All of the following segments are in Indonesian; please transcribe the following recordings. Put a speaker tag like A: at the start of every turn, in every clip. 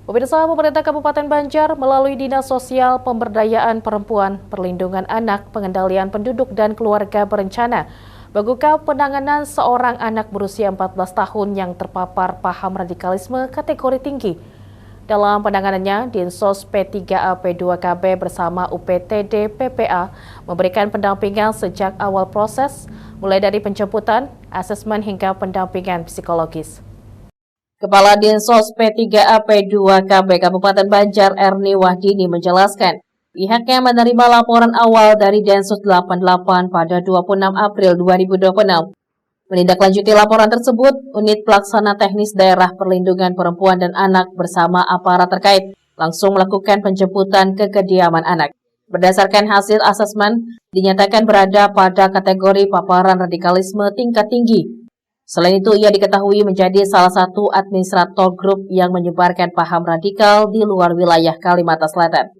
A: Pemirsa, pemerintah Kabupaten Banjar melalui Dinas Sosial Pemberdayaan Perempuan, Perlindungan Anak, Pengendalian Penduduk dan Keluarga Berencana membuka penanganan seorang anak berusia 14 tahun yang terpapar paham radikalisme kategori tinggi. Dalam penanganannya, Dinsos P3A P2KB bersama UPTD PPA memberikan pendampingan sejak awal proses, mulai dari penjemputan, asesmen hingga pendampingan psikologis. Kepala Dinsos P3A P2KB Kabupaten Banjar Erni Wahdini menjelaskan, pihaknya menerima laporan awal dari Densus 88 pada 26 April 2026. Menindaklanjuti laporan tersebut, Unit Pelaksana Teknis Daerah Perlindungan Perempuan dan Anak bersama aparat terkait langsung melakukan penjemputan ke kediaman anak. Berdasarkan hasil asesmen, dinyatakan berada pada kategori paparan radikalisme tingkat tinggi. Selain itu, ia diketahui menjadi salah satu administrator grup yang menyebarkan paham radikal di luar wilayah Kalimantan Selatan.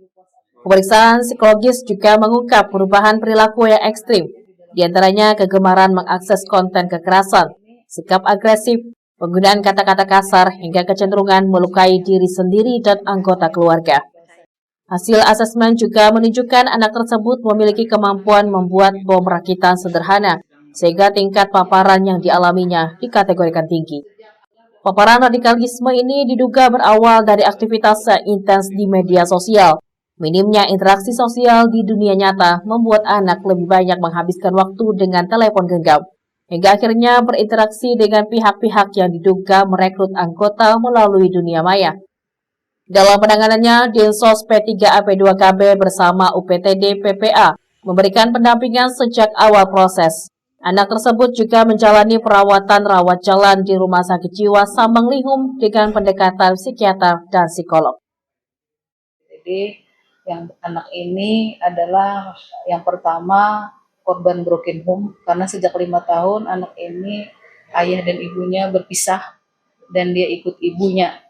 A: Pemeriksaan psikologis juga mengungkap perubahan perilaku yang ekstrim, diantaranya kegemaran mengakses konten kekerasan, sikap agresif, penggunaan kata-kata kasar, hingga kecenderungan melukai diri sendiri dan anggota keluarga. Hasil asesmen juga menunjukkan anak tersebut memiliki kemampuan membuat bom rakitan sederhana, sehingga tingkat paparan yang dialaminya dikategorikan tinggi. Paparan radikalisme ini diduga berawal dari aktivitas yang intens di media sosial. Minimnya interaksi sosial di dunia nyata membuat anak lebih banyak menghabiskan waktu dengan telepon genggam, hingga akhirnya berinteraksi dengan pihak-pihak yang diduga merekrut anggota melalui dunia maya. Dalam penanganannya, Dinsos P3A P2KB bersama UPTD PPA memberikan pendampingan sejak awal proses. Anak tersebut juga menjalani perawatan rawat jalan di Rumah Sakit Jiwa Samanglihum dengan pendekatan psikiater dan psikolog.
B: Jadi yang anak ini adalah yang pertama korban broken home, karena sejak 5 tahun anak ini ayah dan ibunya berpisah dan dia ikut ibunya.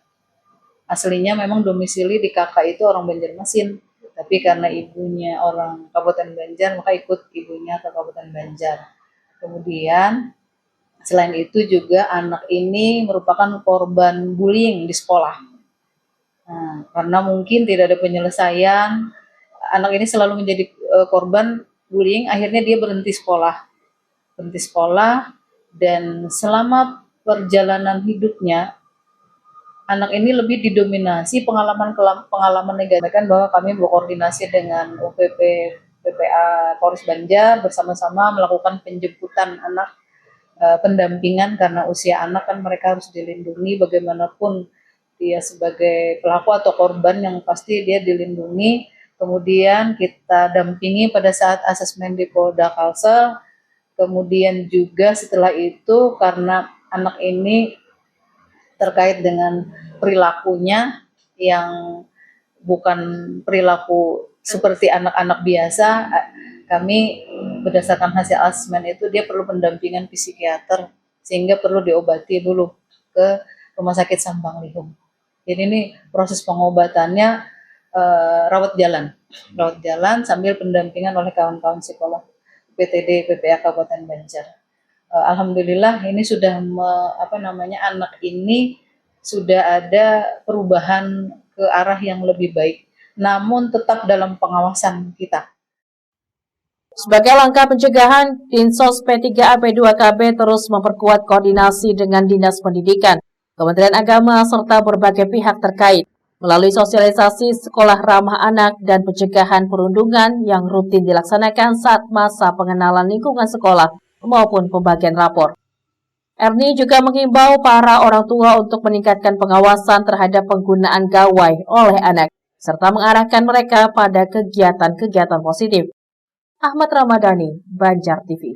B: Aslinya memang domisili di kakak itu orang Banjarmasin, tapi karena ibunya orang Kabupaten Banjar maka ikut ibunya ke Kabupaten Banjar. Kemudian selain itu juga anak ini merupakan korban bullying di sekolah. Nah, karena mungkin tidak ada penyelesaian, anak ini selalu menjadi korban bullying, akhirnya dia berhenti sekolah, dan selama perjalanan hidupnya, anak ini lebih didominasi pengalaman negatif. Bahwa kami berkoordinasi dengan UPP PPA Polres Banjar bersama-sama melakukan penjemputan anak, pendampingan, karena usia anak kan mereka harus dilindungi bagaimanapun dia sebagai pelaku atau korban, yang pasti dia dilindungi. Kemudian kita dampingi pada saat asesmen di Polda Kalsel. Kemudian juga setelah itu, karena anak ini terkait dengan perilakunya yang bukan perilaku seperti anak-anak biasa, kami berdasarkan hasil asesmen itu dia perlu pendampingan psikiater, sehingga perlu diobati dulu ke Rumah Sakit Samanglihum. Jadi ini proses pengobatannya rawat jalan sambil pendampingan oleh kawan-kawan psikolog PTD PPA Kabupaten Banjar. Alhamdulillah ini sudah anak ini sudah ada perubahan ke arah yang lebih baik, namun tetap dalam pengawasan kita.
A: Sebagai langkah pencegahan, Dinsos P3A P2KB terus memperkuat koordinasi dengan Dinas Pendidikan, Kementerian Agama, serta berbagai pihak terkait melalui sosialisasi sekolah ramah anak dan pencegahan perundungan yang rutin dilaksanakan saat masa pengenalan lingkungan sekolah maupun pembagian rapor. Erni juga menghimbau para orang tua untuk meningkatkan pengawasan terhadap penggunaan gawai oleh anak, serta mengarahkan mereka pada kegiatan-kegiatan positif. Ahmad Ramadhani, Banjar TV.